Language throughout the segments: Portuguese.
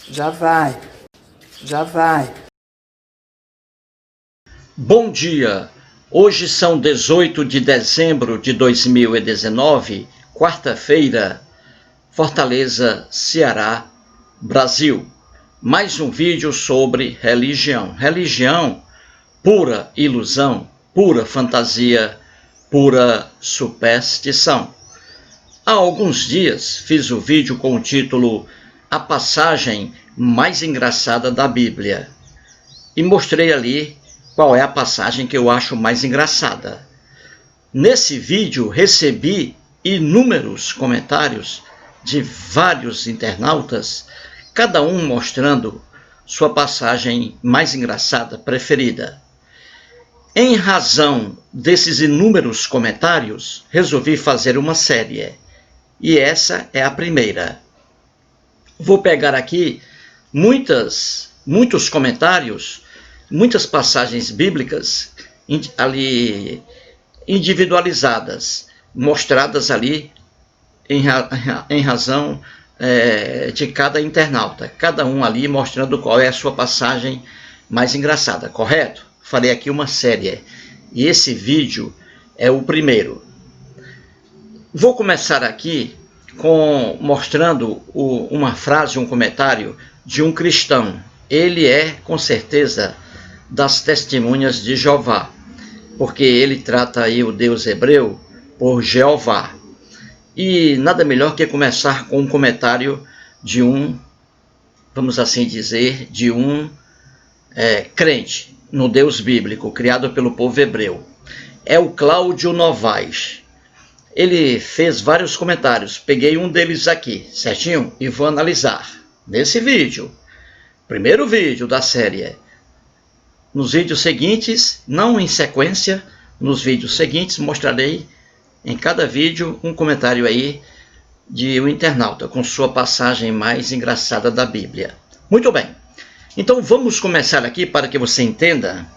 Já vai, já vai. Bom dia! Hoje são 18 de dezembro de 2019, quarta-feira, Fortaleza, Ceará, Brasil. Mais um vídeo sobre religião. Religião, pura ilusão, pura fantasia, pura superstição. Há alguns dias fiz o vídeo com o título A Passagem Mais Engraçada da Bíblia e mostrei ali qual é a passagem que eu acho mais engraçada. Nesse vídeo recebi inúmeros comentários de vários internautas, cada um mostrando sua passagem mais engraçada preferida. Em razão desses inúmeros comentários, resolvi fazer uma série, e essa é a primeira. Vou pegar aqui muitos comentários, muitas passagens bíblicas ali individualizadas, mostradas ali em razão de cada internauta, cada um ali mostrando qual é a sua passagem mais engraçada, correto? Falei aqui uma série, e esse vídeo é o primeiro. Vou começar aqui mostrando uma frase, um comentário de um cristão. Ele é, com certeza, das Testemunhas de Jeová, porque ele trata aí o Deus hebreu por Jeová. E nada melhor que começar com um comentário de um, vamos assim dizer, de um crente no Deus bíblico, criado pelo povo hebreu. É o Cláudio Novaes. Ele fez vários comentários, peguei um deles aqui, certinho? E vou analisar nesse vídeo, primeiro vídeo da série. Nos vídeos seguintes, não em sequência, nos vídeos seguintes mostrarei em cada vídeo um comentário aí de um internauta com sua passagem mais engraçada da Bíblia. Muito bem, então vamos começar aqui para que você entenda.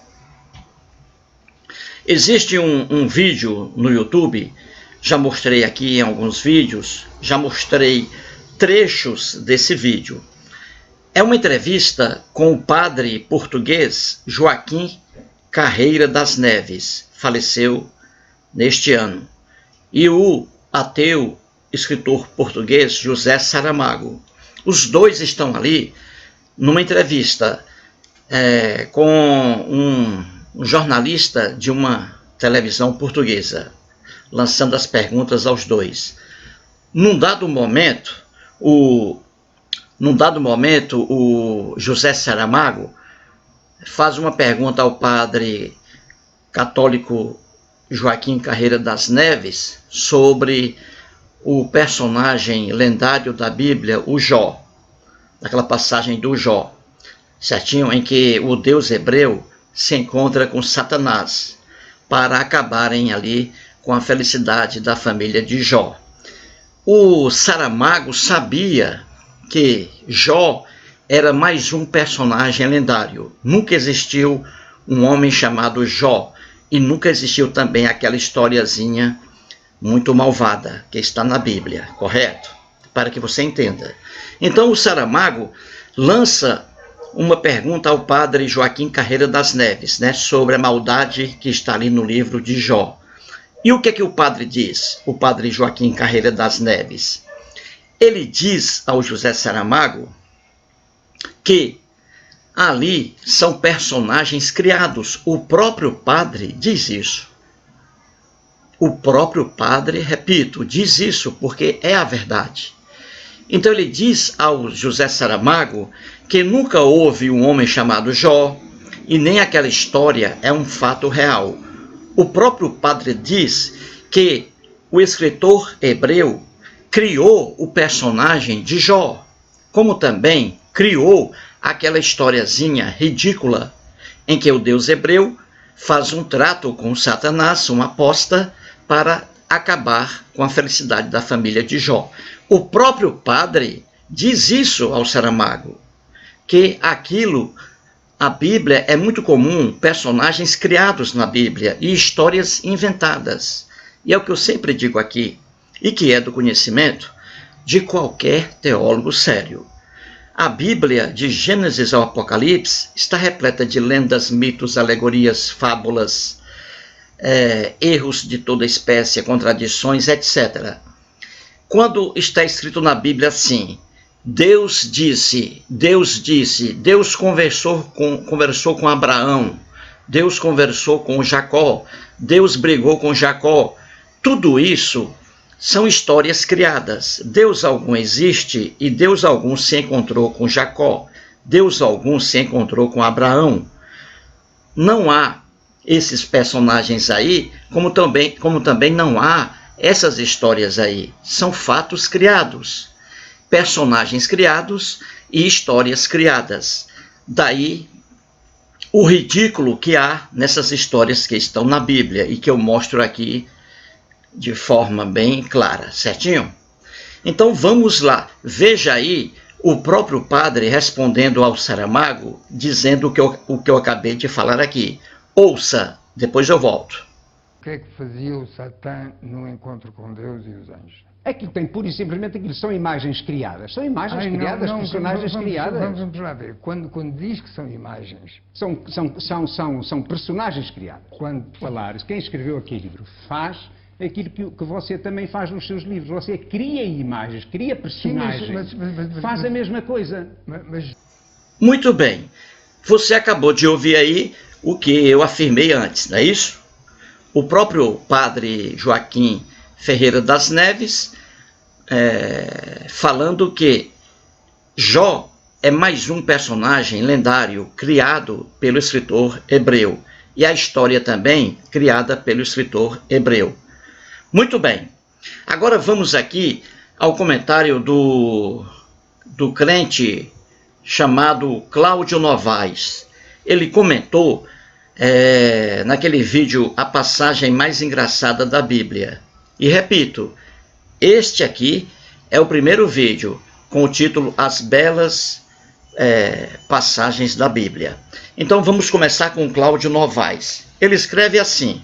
Existe um vídeo no YouTube, já mostrei aqui em alguns vídeos, já mostrei trechos desse vídeo. É uma entrevista com o padre português Joaquim Carreira das Neves, faleceu neste ano, e o ateu escritor português José Saramago. Os dois estão ali numa entrevista com um jornalista de uma televisão portuguesa, lançando as perguntas aos dois. Num dado momento, o José Saramago faz uma pergunta ao padre católico Joaquim Carreira das Neves sobre o personagem lendário da Bíblia, o Jó, daquela passagem do Jó, certinho, em que o Deus hebreu se encontra com Satanás para acabarem ali com a felicidade da família de Jó. O Saramago sabia que Jó era mais um personagem lendário. Nunca existiu um homem chamado Jó, e nunca existiu também aquela historiazinha muito malvada que está na Bíblia, correto? Para que você entenda. Então o Saramago lança uma pergunta ao padre Joaquim Carreira das Neves, sobre a maldade que está ali no livro de Jó. E o que é que o padre diz, o padre Joaquim Carreira das Neves? Ele diz ao José Saramago que ali são personagens criados. O próprio padre diz isso. O próprio padre, repito, diz isso porque é a verdade. Então ele diz ao José Saramago que nunca houve um homem chamado Jó, e nem aquela história é um fato real. O próprio padre diz que o escritor hebreu criou o personagem de Jó, como também criou aquela historiazinha ridícula em que o Deus hebreu faz um trato com Satanás, uma aposta, para acabar com a felicidade da família de Jó. O próprio padre diz isso ao Saramago, que a Bíblia é muito comum, personagens criados na Bíblia e histórias inventadas. E é o que eu sempre digo aqui, e que é do conhecimento de qualquer teólogo sério. A Bíblia, de Gênesis ao Apocalipse, está repleta de lendas, mitos, alegorias, fábulas, erros de toda espécie, contradições, etc. Quando está escrito na Bíblia assim, Deus disse, Deus conversou com Abraão, Deus conversou com Jacó, Deus brigou com Jacó, tudo isso são histórias criadas. Deus algum existe e Deus algum se encontrou com Jacó. Deus algum se encontrou com Abraão. Não há esses personagens aí, como também não há essas histórias aí. São fatos criados, personagens criados e histórias criadas. Daí o ridículo que há nessas histórias que estão na Bíblia e que eu mostro aqui de forma bem clara, certinho? Então vamos lá, veja aí o próprio padre respondendo ao Saramago, dizendo o que eu acabei de falar aqui. Ouça, depois eu volto. O que é que fazia o Satã no encontro com Deus e os anjos? Aquilo tem pura e simplesmente aquilo são imagens criadas. São imagens criadas, personagens criadas. Vamos lá ver. Quando diz que são imagens... São personagens criadas. Quando falares, quem escreveu aquele livro faz aquilo que você também faz nos seus livros. Você cria imagens, cria personagens, faz a mesma coisa. Muito bem. Você acabou de ouvir aí o que eu afirmei antes, não é isso? O próprio padre Joaquim Ferreira das Neves, falando que Jó é mais um personagem lendário criado pelo escritor hebreu. E a história também criada pelo escritor hebreu. Muito bem. Agora vamos aqui ao comentário do crente chamado Cláudio Novaes. Ele comentou naquele vídeo a passagem mais engraçada da Bíblia. E repito, este aqui é o primeiro vídeo com o título As Belas Passagens da Bíblia. Então vamos começar com Cláudio Novaes. Ele escreve assim: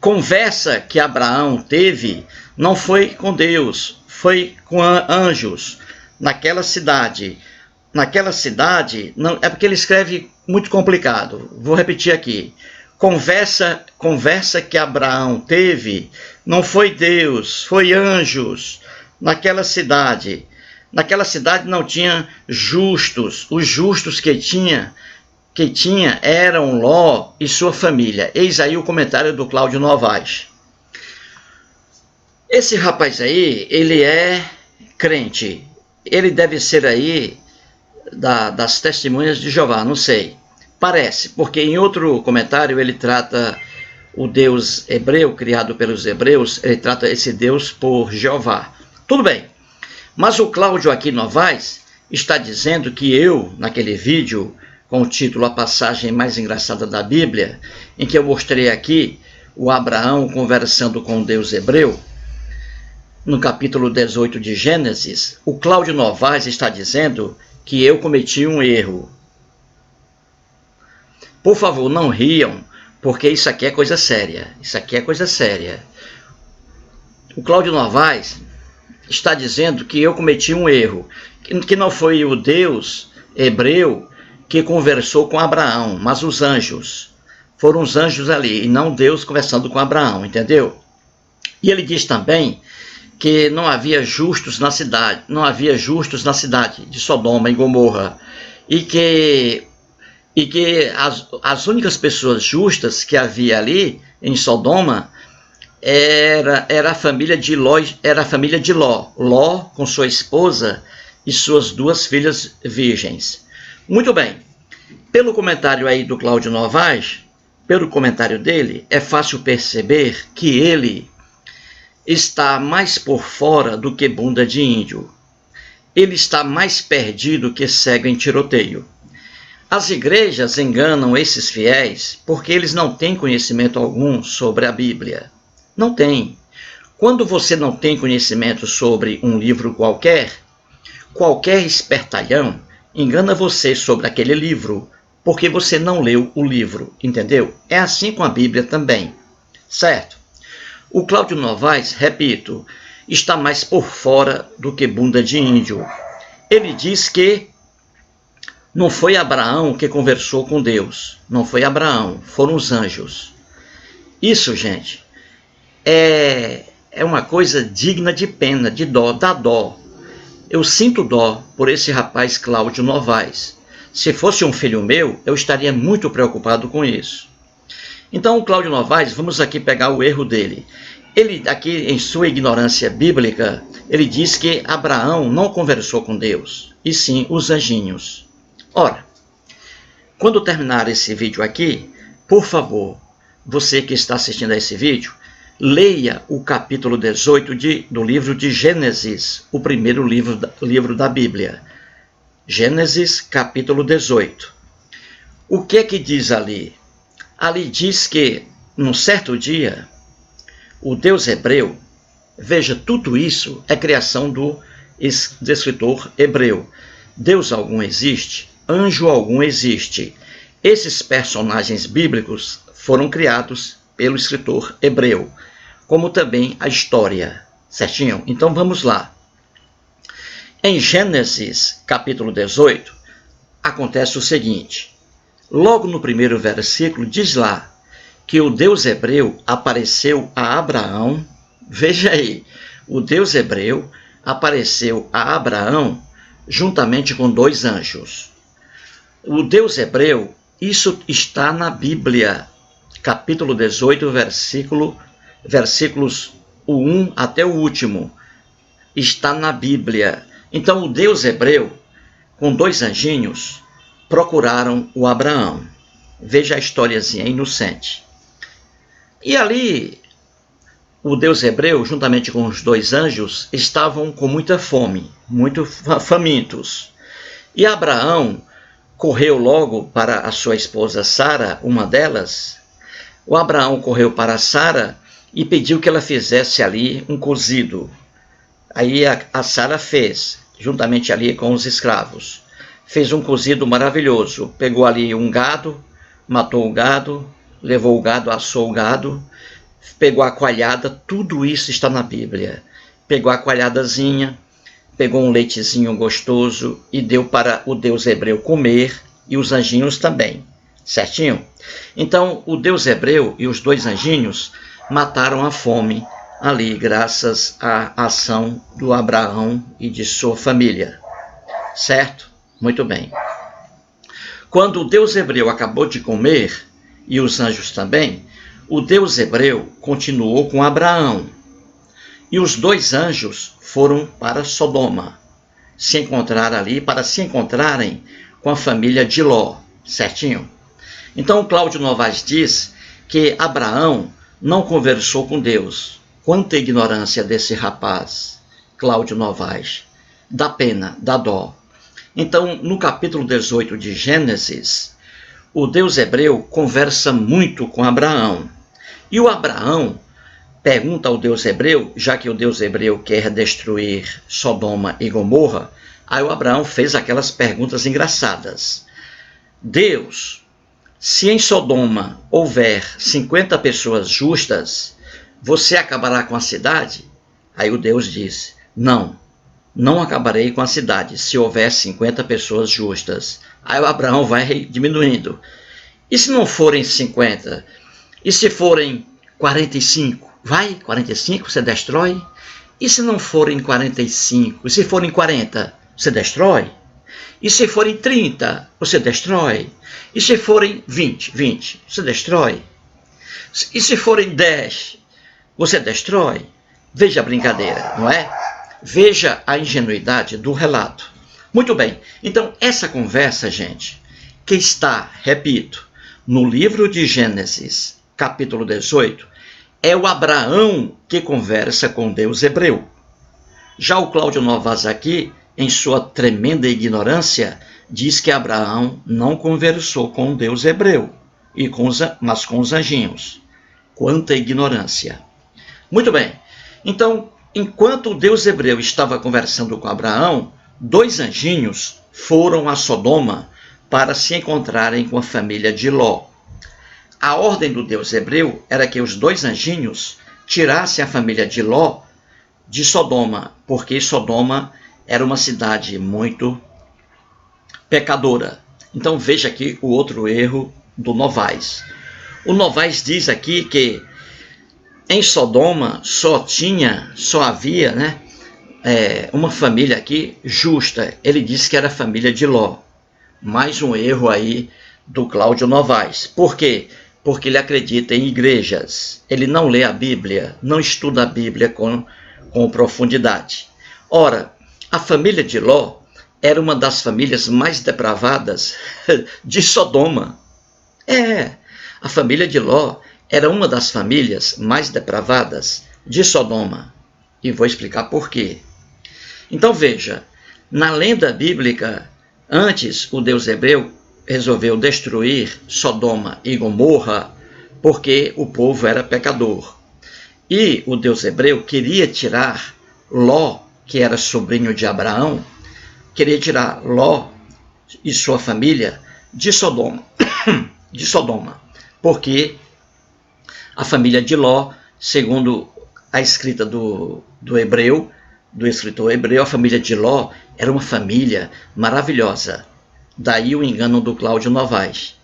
conversa que Abraão teve não foi com Deus, foi com anjos naquela cidade. Naquela cidade, não, é porque ele escreve muito complicado. Vou repetir aqui. Conversa que Abraão teve não foi Deus, foi anjos naquela cidade. Naquela cidade não tinha justos. Os justos que tinha eram Ló e sua família. Eis aí o comentário do Cláudio Novaes. Esse rapaz aí, ele é crente. Ele deve ser aí das Testemunhas de Jeová, não sei. Parece, porque em outro comentário ele trata o Deus hebreu, criado pelos hebreus, ele trata esse Deus por Jeová. Tudo bem, mas o Cláudio aqui Novaes está dizendo que eu, naquele vídeo com o título A Passagem Mais Engraçada da Bíblia, em que eu mostrei aqui o Abraão conversando com o Deus hebreu, no capítulo 18 de Gênesis, o Cláudio Novaes está dizendo que eu cometi um erro. Por favor, não riam, porque isso aqui é coisa séria. Isso aqui é coisa séria. O Cláudio Novaes está dizendo que eu cometi um erro, que não foi o Deus hebreu que conversou com Abraão, mas os anjos. Foram os anjos ali, e não Deus conversando com Abraão, entendeu? E ele diz também que não havia justos na cidade, de Sodoma e Gomorra, e que as únicas pessoas justas que havia ali em Sodoma era a família de Ló, Ló com sua esposa e suas duas filhas virgens. Muito bem, pelo comentário aí do Cláudio Novaes, pelo comentário dele, é fácil perceber que ele está mais por fora do que bunda de índio. Ele está mais perdido que cego em tiroteio. As igrejas enganam esses fiéis porque eles não têm conhecimento algum sobre a Bíblia. Não tem. Quando você não tem conhecimento sobre um livro qualquer espertalhão engana você sobre aquele livro porque você não leu o livro, entendeu? É assim com a Bíblia também, certo? O Cláudio Novaes, repito, está mais por fora do que bunda de índio. ele diz que não foi Abraão que conversou com Deus, não foi Abraão, foram os anjos. Isso, gente, é uma coisa digna de pena, de dó, dá dó. Eu sinto dó por esse rapaz Cláudio Novaes. Se fosse um filho meu, eu estaria muito preocupado com isso. Então, o Cláudio Novaes, vamos aqui pegar o erro dele. Ele, aqui em sua ignorância bíblica, ele diz que Abraão não conversou com Deus, e sim os anjinhos. Ora, quando terminar esse vídeo aqui, por favor, você que está assistindo a esse vídeo, leia o capítulo 18 do livro de Gênesis, o primeiro livro da Bíblia. Gênesis, capítulo 18. O que é que diz ali? Ali diz que, num certo dia, o Deus hebreu, veja, tudo isso é criação do escritor hebreu. Deus algum existe? Anjo algum existe? Esses personagens bíblicos foram criados pelo escritor hebreu, como também a história, certinho? Então vamos lá. Em Gênesis, capítulo 18, acontece o seguinte. Logo no primeiro versículo diz lá que o Deus hebreu apareceu a Abraão. Veja aí, o Deus hebreu apareceu a Abraão juntamente com 2 anjos. O Deus hebreu, isso está na Bíblia, capítulo 18, versículos 1 até o último, está na Bíblia. Então o Deus hebreu, com 2 anjinhos, procuraram o Abraão. Veja a historiazinha inocente. E ali, o Deus hebreu, juntamente com os 2 anjos, estavam com muita fome, muito famintos. E Abraão correu logo para a sua esposa Sara, uma delas. O Abraão correu para Sara e pediu que ela fizesse ali um cozido. Aí a Sara fez, juntamente ali com os escravos. Fez um cozido maravilhoso. Pegou ali um gado, matou o gado, levou o gado, assou o gado, pegou a coalhada, tudo isso está na Bíblia. Pegou a coalhadazinha, pegou um leitezinho gostoso e deu para o Deus hebreu comer e os anjinhos também, certinho? Então, o Deus hebreu e os 2 anjinhos mataram a fome ali, graças à ação do Abraão e de sua família, certo? Muito bem. Quando o Deus hebreu acabou de comer, e os anjos também, o Deus hebreu continuou com Abraão. E os 2 anjos foram para Sodoma, se encontrar ali, para se encontrarem com a família de Ló, certinho? Então o Cláudio Novaes diz que Abraão não conversou com Deus. Quanta ignorância desse rapaz, Cláudio Novaes. Dá pena, dá dó. Então, no capítulo 18 de Gênesis, o Deus hebreu conversa muito com Abraão. E o Abraão pergunta ao Deus hebreu, já que o Deus hebreu quer destruir Sodoma e Gomorra, aí o Abraão fez aquelas perguntas engraçadas. Deus, se em Sodoma houver 50 pessoas justas, você acabará com a cidade? Aí o Deus disse, não acabarei com a cidade, se houver 50 pessoas justas. Aí o Abraão vai diminuindo. E se não forem 50? E se forem 45? Vai, 45 você destrói? E se não forem 45? E se forem 40, você destrói? E se forem 30, você destrói? E se forem 20, você destrói? E se forem 10, você destrói? Veja a brincadeira, não é? Veja a ingenuidade do relato. Muito bem, então essa conversa, gente, que está, repito, no livro de Gênesis, capítulo 18, é o Abraão que conversa com Deus hebreu. Já o Cláudio Novaes aqui, em sua tremenda ignorância, diz que Abraão não conversou com Deus hebreu, mas com os anjinhos. Quanta ignorância! Muito bem, então, enquanto o Deus hebreu estava conversando com Abraão, 2 anjinhos foram a Sodoma para se encontrarem com a família de Ló. A ordem do Deus hebreu era que os 2 anjinhos tirassem a família de Ló de Sodoma, porque Sodoma era uma cidade muito pecadora. Então veja aqui o outro erro do Novaes. O Novaes diz aqui que em Sodoma só havia, né, uma família aqui justa. Ele disse que era a família de Ló. Mais um erro aí do Cláudio Novaes. Por quê? Porque ele acredita em igrejas. Ele não lê a Bíblia, não estuda a Bíblia com profundidade. Ora, a família de Ló era uma das famílias mais depravadas de Sodoma. A família de Ló era uma das famílias mais depravadas de Sodoma. E vou explicar por quê. Então veja, na lenda bíblica, antes o Deus hebreu resolveu destruir Sodoma e Gomorra porque o povo era pecador. E o Deus hebreu queria tirar Ló, que era sobrinho de Abraão, queria tirar Ló e sua família de Sodoma, porque a família de Ló, segundo a escrita do escritor hebreu, a família de Ló era uma família maravilhosa. Daí o engano do Cláudio Novaes.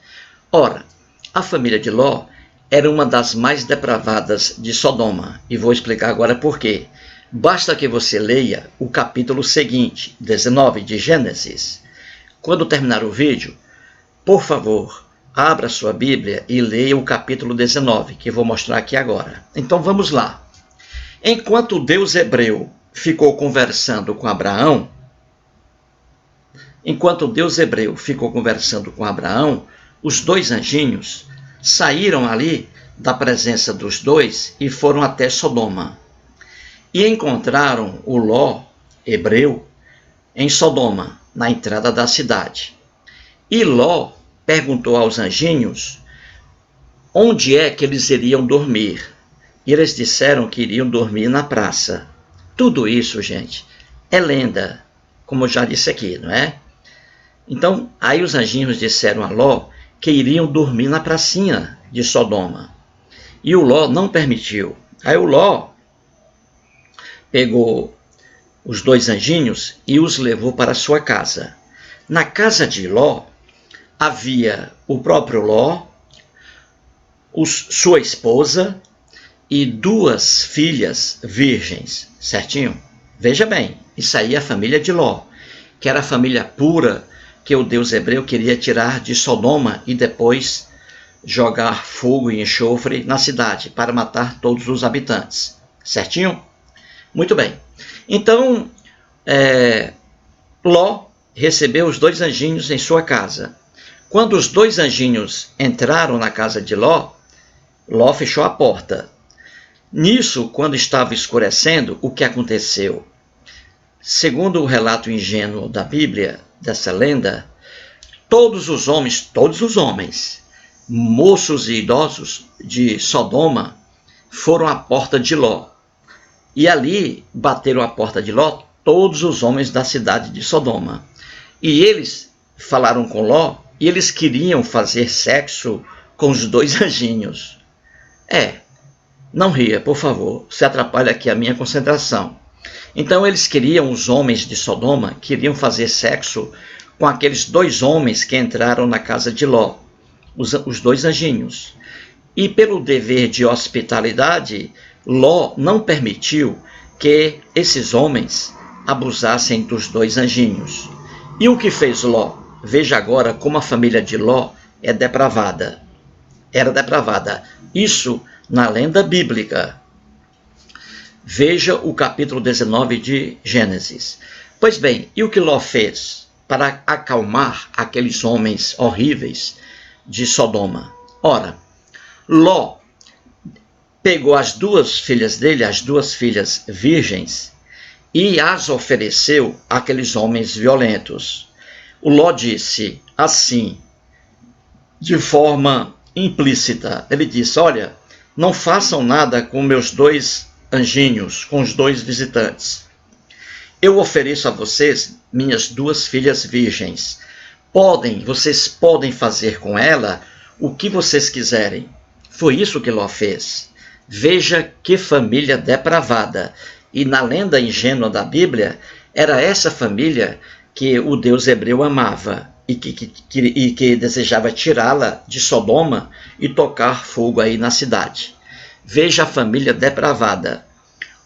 Ora, a família de Ló era uma das mais depravadas de Sodoma, e vou explicar agora por quê. Basta que você leia o capítulo seguinte, 19 de Gênesis. Quando terminar o vídeo, por favor, abra sua Bíblia e leia o capítulo 19, que eu vou mostrar aqui agora. Então vamos lá. Enquanto o Deus hebreu ficou conversando com Abraão, os dois anjinhos saíram ali da presença dos dois e foram até Sodoma. E encontraram o Ló, hebreu, em Sodoma, na entrada da cidade. E Ló perguntou aos anjinhos onde é que eles iriam dormir. E eles disseram que iriam dormir na praça. Tudo isso, gente, é lenda, como eu já disse aqui, não é? Então, aí os anjinhos disseram a Ló que iriam dormir na pracinha de Sodoma. E o Ló não permitiu. Aí o Ló pegou os dois anjinhos e os levou para sua casa. Na casa de Ló havia o próprio Ló, sua esposa e duas filhas virgens, certinho? Veja bem, isso aí é a família de Ló, que era a família pura que o Deus hebreu queria tirar de Sodoma e depois jogar fogo e enxofre na cidade para matar todos os habitantes, certinho? Muito bem. Então, Ló recebeu os dois anjinhos em sua casa. Quando os dois anjinhos entraram na casa de Ló, Ló fechou a porta. Nisso, quando estava escurecendo, o que aconteceu? Segundo o relato ingênuo da Bíblia, dessa lenda, todos os homens, moços e idosos de Sodoma, foram à porta de Ló. E ali bateram a porta de Ló todos os homens da cidade de Sodoma. E eles falaram com Ló e eles queriam fazer sexo com os dois anjinhos. Não ria, por favor, se atrapalha aqui a minha concentração. Então os homens de Sodoma queriam fazer sexo com aqueles dois homens que entraram na casa de Ló, os dois anjinhos. E pelo dever de hospitalidade, Ló não permitiu que esses homens abusassem dos dois anjinhos. E o que fez Ló? Veja agora como a família de Ló é depravada. Era depravada. Isso na lenda bíblica. Veja o capítulo 19 de Gênesis. Pois bem, e o que Ló fez para acalmar aqueles homens horríveis de Sodoma? Ora, Ló pegou as duas filhas dele, as duas filhas virgens, e as ofereceu àqueles homens violentos. O Ló disse assim, de forma implícita, ele disse: olha, não façam nada com meus dois anjinhos, com os dois visitantes. Eu ofereço a vocês minhas duas filhas virgens. Vocês podem fazer com ela o que vocês quiserem. Foi isso que Ló fez. Veja que família depravada. E na lenda ingênua da Bíblia, Era essa família que o Deus hebreu amava e que desejava tirá-la de Sodoma e tocar fogo aí na cidade. Veja a família depravada.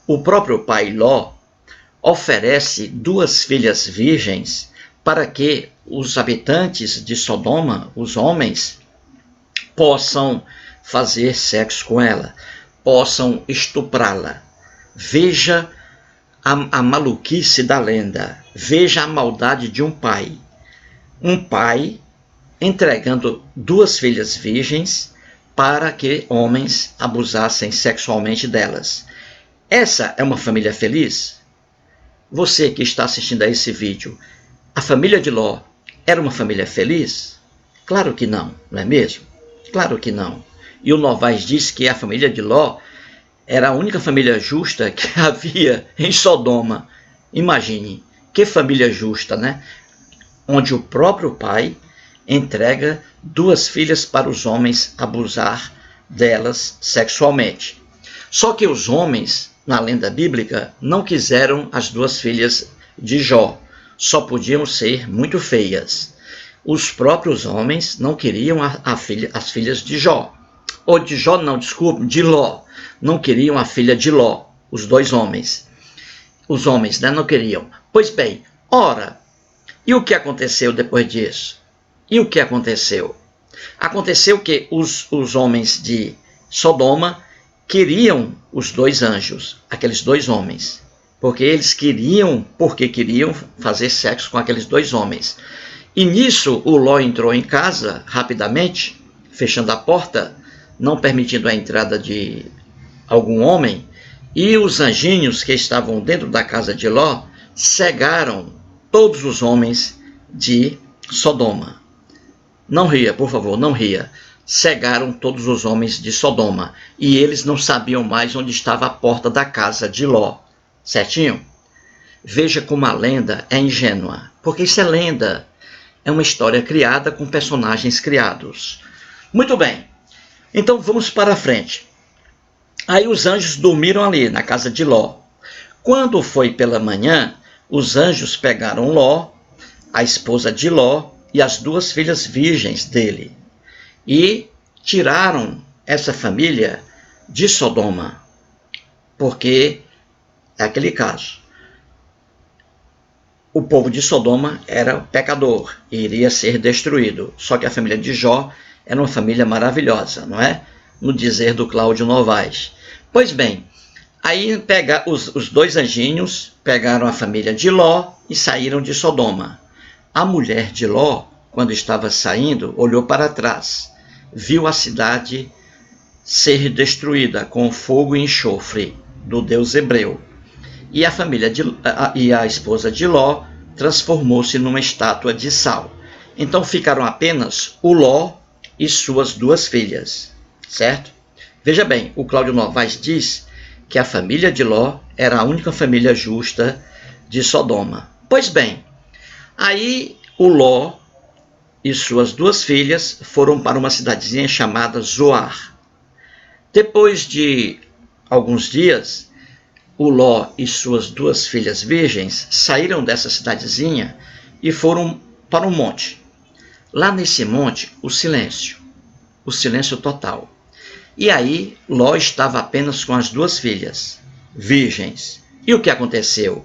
O próprio pai Ló oferece 2 filhas virgens para que os habitantes de Sodoma, os homens, possam fazer sexo com ela, possam estuprá-la. Veja a maluquice da lenda, veja a maldade de um pai. Um pai entregando 2 filhas virgens para que homens abusassem sexualmente delas. Essa é uma família feliz? Você que está assistindo a esse vídeo, a família de Ló era uma família feliz? Claro que não, não é mesmo? Claro que não. E o Novaes diz que a família de Ló era a única família justa que havia em Sodoma. Imagine, que família justa, né? Onde o próprio pai entrega 2 filhas para os homens abusar delas sexualmente. Só que os homens, na lenda bíblica, não quiseram as 2 filhas de Jó. Só podiam ser muito feias. Os próprios homens não queriam as filhas de Jó. Ou de Jó não, desculpe, de Ló. Não queriam a filha de Ló, os 2 homens. Os homens, né, não queriam. Pois bem, ora, e o que aconteceu depois disso? E o que aconteceu? Aconteceu que os homens de Sodoma queriam os 2 anjos, aqueles 2 homens. Porque queriam fazer sexo com aqueles 2 homens. E nisso o Ló entrou em casa rapidamente, fechando a porta, não permitindo a entrada de algum homem, e os anjinhos que estavam dentro da casa de Ló cegaram todos os homens de Sodoma. Não ria, por favor, não ria. Cegaram todos os homens de Sodoma, e eles não sabiam mais onde estava a porta da casa de Ló. Certinho? Veja como a lenda é ingênua, porque isso é lenda. É uma história criada com personagens criados. Muito bem, então vamos para frente. Aí os anjos dormiram ali na casa de Ló. Quando foi pela manhã, os anjos pegaram Ló, a esposa de Ló e as 2 filhas virgens dele e tiraram essa família de Sodoma, porque é aquele caso. O povo de Sodoma era pecador e iria ser destruído. Só que a família de Jó era uma família maravilhosa, não é? No dizer do Cláudio Novaes. Pois bem, aí os 2 anjinhos pegaram a família de Ló e saíram de Sodoma. A mulher de Ló, quando estava saindo, olhou para trás, viu a cidade ser destruída com fogo e enxofre do Deus hebreu. E a esposa de Ló transformou-se numa estátua de sal. Então ficaram apenas o Ló e suas 2 filhas, certo? Veja bem, o Cláudio Novaes diz que a família de Ló era a única família justa de Sodoma. Pois bem, aí o Ló e suas 2 filhas foram para uma cidadezinha chamada Zoar. Depois de alguns dias, o Ló e suas 2 filhas virgens saíram dessa cidadezinha e foram para um monte. Lá nesse monte, o silêncio total. E aí, Ló estava apenas com as 2 filhas, virgens. E o que aconteceu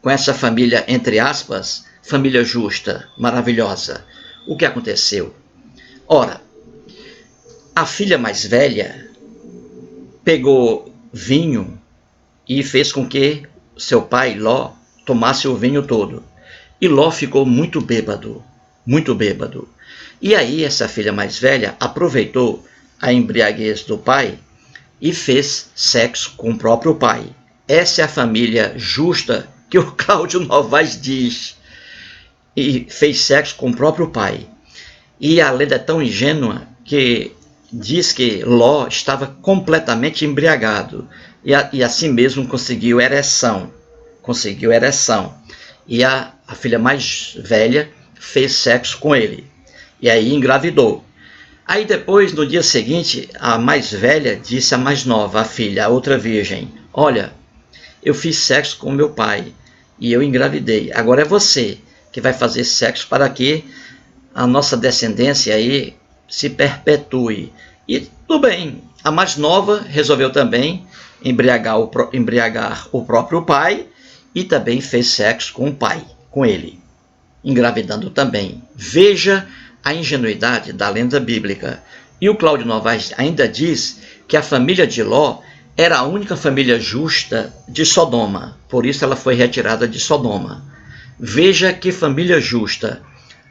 com essa família, entre aspas, família justa, maravilhosa? O que aconteceu? Ora, a filha mais velha pegou vinho e fez com que seu pai, Ló, tomasse o vinho todo. E Ló ficou muito bêbado, muito bêbado. E aí essa filha mais velha aproveitou a embriaguez do pai e fez sexo com o próprio pai. Essa é a família justa que o Cláudio Novaes diz. E fez sexo com o próprio pai. E a lenda é tão ingênua que diz que Ló estava completamente embriagado. E assim mesmo conseguiu ereção. E a filha mais velha fez sexo com ele. E aí engravidou. Aí depois, no dia seguinte, a mais velha disse à mais nova, a filha, a outra virgem: olha, eu fiz sexo com meu pai e eu engravidei. Agora é você que vai fazer sexo para que a nossa descendência aí se perpetue. E tudo bem, a mais nova resolveu também embriagar o próprio pai e também fez sexo com o pai, com ele, engravidando também. Veja a ingenuidade da lenda bíblica. E o Cláudio Novaes ainda diz que a família de Ló era a única família justa de Sodoma, por isso ela foi retirada de Sodoma. Veja que família justa.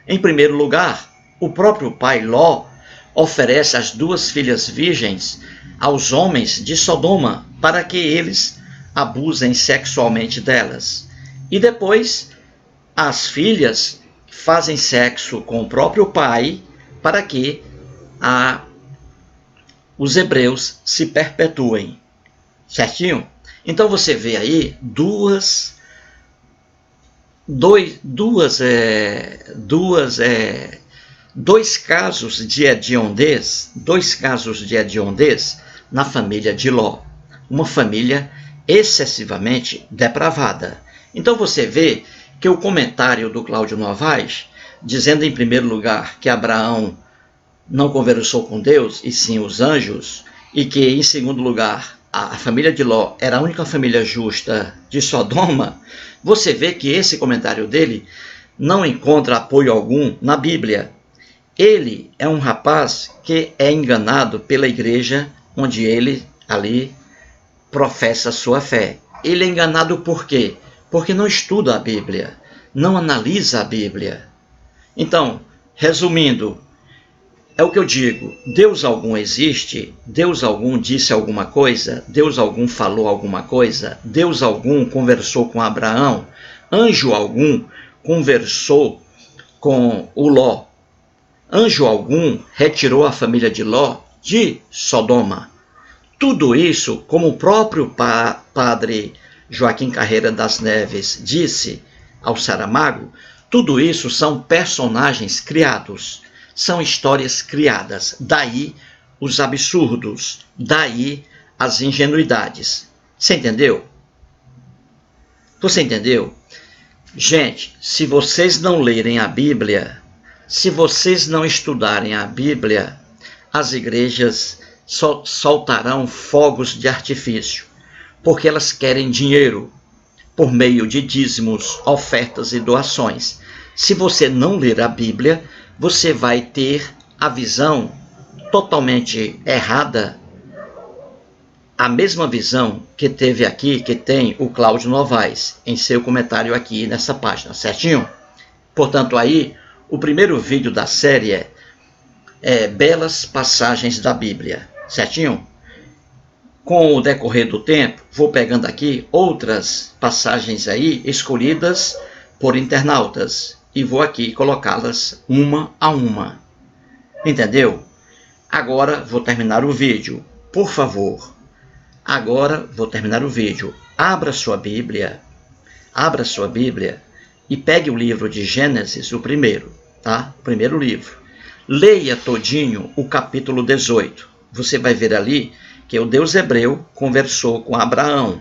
Em primeiro lugar, o próprio pai Ló oferece as 2 filhas virgens aos homens de Sodoma para que eles abusem sexualmente delas. E depois, as filhas fazem sexo com o próprio pai para que os hebreus se perpetuem. Certinho? Então você vê aí dois casos de hediondez na família de Ló. Uma família excessivamente depravada. Então você vê que o comentário do Cláudio Novaes, dizendo em primeiro lugar que Abraão não conversou com Deus, e sim os anjos, e que em segundo lugar a família de Ló era a única família justa de Sodoma, você vê que esse comentário dele não encontra apoio algum na Bíblia. Ele é um rapaz que é enganado pela igreja onde ele ali professa sua fé. Ele é enganado por quê? Porque não estuda a Bíblia, não analisa a Bíblia. Então, resumindo, é o que eu digo, Deus algum existe, Deus algum disse alguma coisa, Deus algum falou alguma coisa, Deus algum conversou com Abraão, anjo algum conversou com o Ló, anjo algum retirou a família de Ló de Sodoma. Tudo isso, como o próprio padre Joaquim Carreira das Neves disse ao Saramago, tudo isso são personagens criados. São histórias criadas, daí os absurdos, daí as ingenuidades. Você entendeu? Você entendeu? Gente, se vocês não lerem a Bíblia, se vocês não estudarem a Bíblia, as igrejas soltarão fogos de artifício, porque elas querem dinheiro por meio de dízimos, ofertas e doações. Se você não ler a Bíblia, você vai ter a visão totalmente errada, a mesma visão que teve aqui, que tem o Cláudio Novaes, em seu comentário aqui nessa página, certinho? Portanto, aí, o primeiro vídeo da série é Belas Passagens da Bíblia, certinho? Com o decorrer do tempo, vou pegando aqui outras passagens aí, escolhidas por internautas, e vou aqui colocá-las uma a uma. Entendeu? Agora vou terminar o vídeo. Por favor, agora vou terminar o vídeo. Abra sua Bíblia e pegue o livro de Gênesis, o primeiro, tá? O primeiro livro. Leia todinho o capítulo 18. Você vai ver ali que o Deus hebreu conversou com Abraão.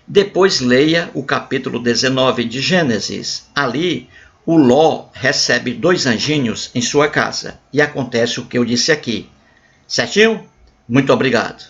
Depois leia o capítulo 19 de Gênesis. Ali, o Ló recebe 2 anjinhos em sua casa. E acontece o que eu disse aqui. Certinho? Muito obrigado.